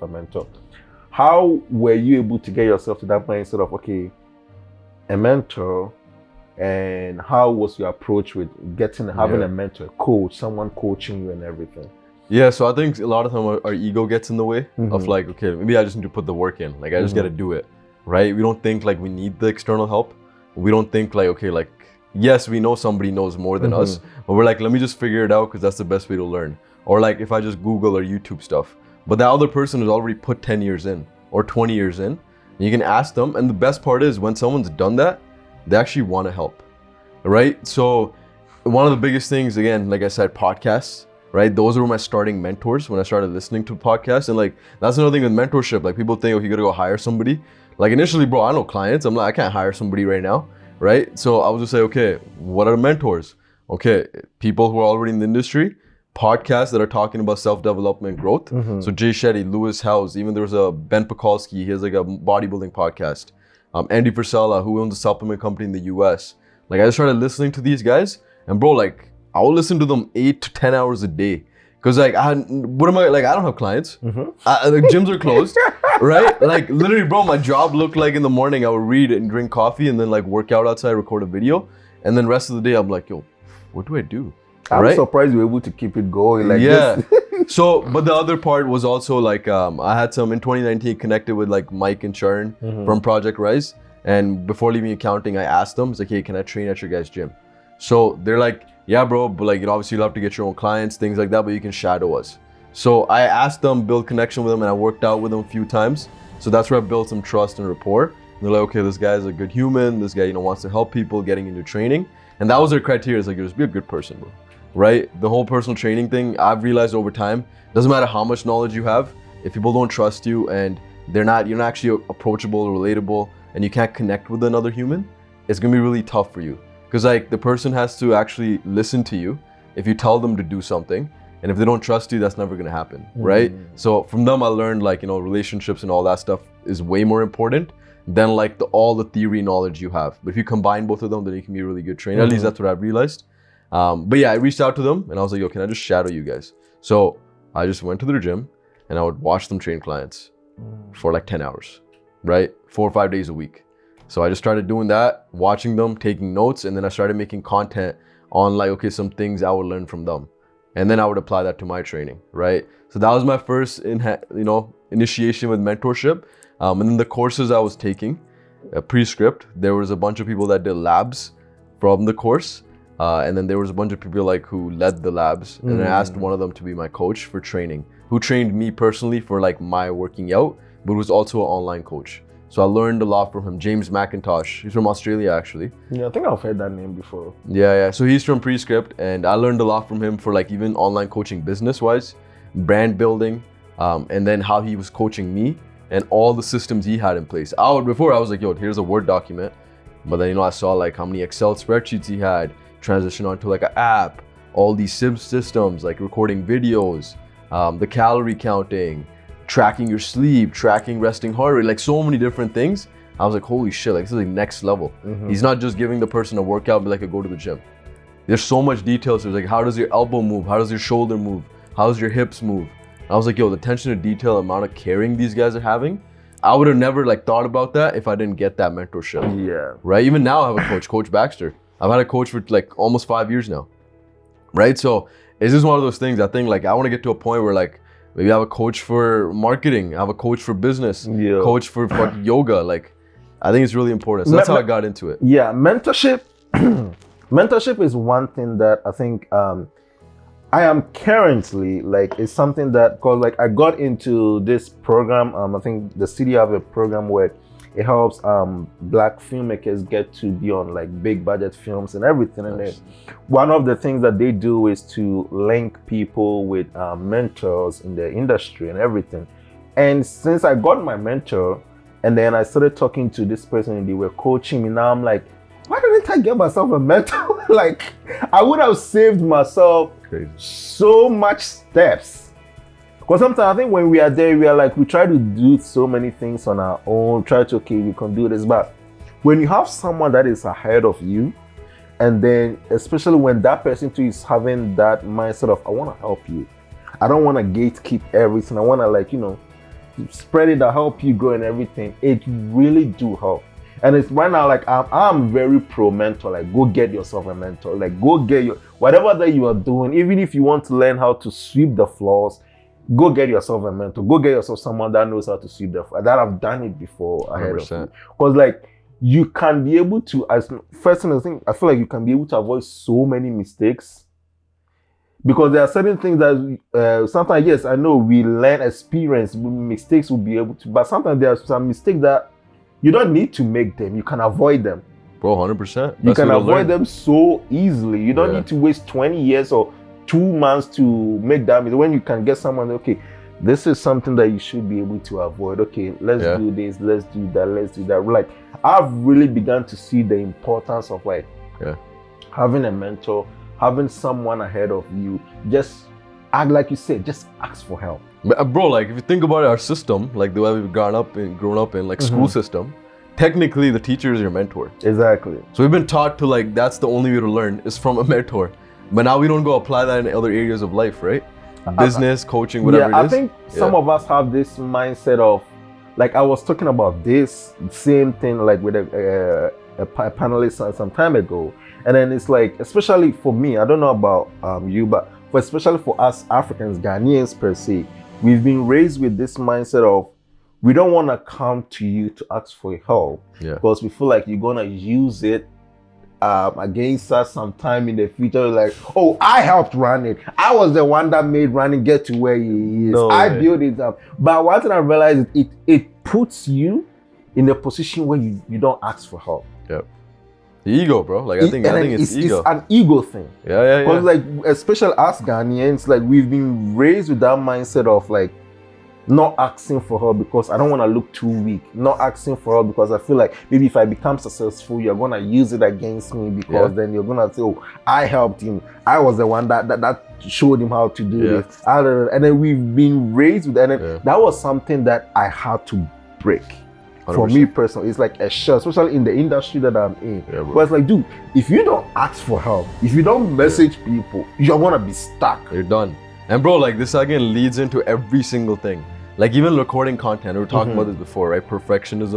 a mentor. How were you able to get yourself to that mindset of, okay, a mentor, and how was your approach with having a mentor, coach, someone coaching you and everything? Yeah, so I think a lot of time our ego gets in the way of like, okay, maybe I just need to put the work in. Like I just got to do it, right? We don't think like we need the external help. We don't think like, okay, like, yes, we know somebody knows more than us, but we're like, let me just figure it out because that's the best way to learn. Or like if I just Google or YouTube stuff. But the other person has already put 10 years in or 20 years in. You can ask them. And the best part is when someone's done that, they actually want to help, right? So one of the biggest things, again, like I said, podcasts. Right, those were my starting mentors when I started listening to podcasts. And like that's another thing with mentorship. Like people think, oh, you gotta go hire somebody. Like initially, bro, I know clients. I'm like, I can't hire somebody right now, right? So I was just say, okay, what are mentors? Okay, people who are already in the industry, podcasts that are talking about self-development growth. So Jay Shetty, Lewis Howes, even there was a Ben Pakulski. He has like a bodybuilding podcast. Andy Frisella, who owns a supplement company in the US. Like I just started listening to these guys, and bro, like I will listen to them 8 to 10 hours a day. Cause like, I don't have clients. The gyms are closed, right? Like literally, bro, my job looked like in the morning, I would read and drink coffee and then like work out outside, record a video. And then rest of the day, I'm like, yo, what do I do? I'm surprised you were able to keep it going like this. So, but the other part was also like, I had some in 2019 connected with like Mike and Sharon from Project Rise. And before leaving accounting, I asked them, it's like, hey, can I train at your guys' gym? So they're like, yeah, bro, but like, obviously you'll have to get your own clients, things like that, but you can shadow us. So I asked them, build connection with them, and I worked out with them a few times. So that's where I built some trust and rapport. And they're like, okay, this guy's a good human. This guy, wants to help people getting into training. And that was their criteria. It's like, just be a good person, bro. Right? The whole personal training thing, I've realized over time, doesn't matter how much knowledge you have, if people don't trust you and you're not actually approachable or relatable and you can't connect with another human, it's gonna be really tough for you. Because like the person has to actually listen to you if you tell them to do something, and if they don't trust you, that's never gonna happen, right? So from them, I learned like, relationships and all that stuff is way more important than like all the theory knowledge you have. But if you combine both of them, then you can be a really good trainer. At least that's what I've realized. But yeah, I reached out to them and I was like, yo, can I just shadow you guys? So I just went to their gym and I would watch them train clients for like 10 hours, right? 4 or 5 days a week. So I just started doing that, watching them, taking notes, and then I started making content on like, okay, some things I would learn from them. And then I would apply that to my training, right? So that was my first, initiation with mentorship. And then the courses I was taking, Prescript, there was a bunch of people that did labs from the course. And then there was a bunch of people like who led the labs. And I asked one of them to be my coach for training, who trained me personally for like my working out, but was also an online coach. So I learned a lot from him. James McIntosh, he's from Australia actually. Yeah, I think I've heard that name before. Yeah. So he's from Prescript, and I learned a lot from him for like even online coaching business-wise, brand building, and then how he was coaching me and all the systems he had in place. Before I was like, yo, here's a Word document. But then, I saw like how many Excel spreadsheets he had, transition onto like an app, all these systems, like recording videos, the calorie counting, tracking your sleep, tracking resting heart rate, like so many different things. I was like, holy shit, like this is like next level. He's not just giving the person a workout, but like go to the gym. There's so much detail. So it's like, how does your elbow move? How does your shoulder move? How does your hips move? And I was like, yo, the attention to detail, amount of caring these guys are having, I would have never like thought about that if I didn't get that mentorship. Yeah. Right? Even now I have a coach, Coach Baxter. I've had a coach for like almost 5 years now. Right? So it's just one of those things. I think like I want to get to a point where like maybe I have a coach for marketing, I have a coach for business, coach for yoga. Like I think it's really important. So that's how I got into it. Yeah, mentorship. Mentorship is one thing that I think I am currently like, it's something that, cause like I got into this program. I think the city have a program where it helps Black filmmakers get to be on like big budget films and everything. And then one of the things that they do is to link people with mentors in the industry and everything. And since I got my mentor, and then I started talking to this person and they were coaching me, now I'm like, why didn't I get myself a mentor? Like, I would have saved myself so much steps. Because sometimes I think when we are there, we are like, we try to do so many things on our own, okay, we can do this. But when you have someone that is ahead of you, and then especially when that person too is having that mindset of, I want to help you. I don't want to gatekeep everything. I want to spread it, that help you grow and everything. It really do help. And it's right now, like I'm very pro mentor. Like, go get yourself a mentor. Like, go get your whatever that you are doing. Even if you want to learn how to sweep the floors, go get yourself a mentor. Go get yourself someone that knows how to sweep the floor. That have done it before ahead of you. Because like you can be able to, as first thing, I feel like you can be able to avoid so many mistakes. Because there are certain things that sometimes, yes, I know we learn experience, mistakes will be able to, but sometimes there are some mistakes that you don't need to make them. You can avoid them. Bro, 100%. You can avoid them so easily. You don't need to waste 20 years or 2 months to make that mistake. When you can get someone, okay, this is something that you should be able to avoid. Okay, let's do this, let's do that, let's do that. Like, I've really begun to see the importance of like having a mentor, having someone ahead of you. Just act like you said, just ask for help. Bro, like if you think about our system, like the way we've grown up in like school system, technically the teacher is your mentor. Exactly. So we've been taught to like, that's the only way to learn is from a mentor. But now we don't go apply that in other areas of life, right? Business, coaching, whatever it is. I think some of us have this mindset of, like I was talking about this same thing like with a panelist some time ago. And then it's like, especially for me, I don't know about you, but especially for us Africans, Ghanaians per se, we've been raised with this mindset of we don't want to come to you to ask for help because we feel like you're going to use it against us sometime in the future. Like, oh, I helped run it. I was the one that made running get to where he is. I built it up. But one thing I realized, it puts you in a position where you don't ask for help. Yep. The ego, bro. Like I think it's ego. It's an ego thing. Yeah. Because like, especially us Ghanaians, like we've been raised with that mindset of like not asking for help because I don't want to look too weak. Not asking for help because I feel like maybe if I become successful, you're gonna use it against me because then you're gonna say, "Oh, I helped him. I was the one that showed him how to do this." And then we've been raised with that. And that was something that I had to break. 100%. For me personally, it's like a shot, especially in the industry that I'm in. But it's like, dude, if you don't ask for help, if you don't message people, you're gonna be stuck. You're done. And bro, like this again leads into every single thing. Like even recording content, we were talking about this before, right? Perfectionism.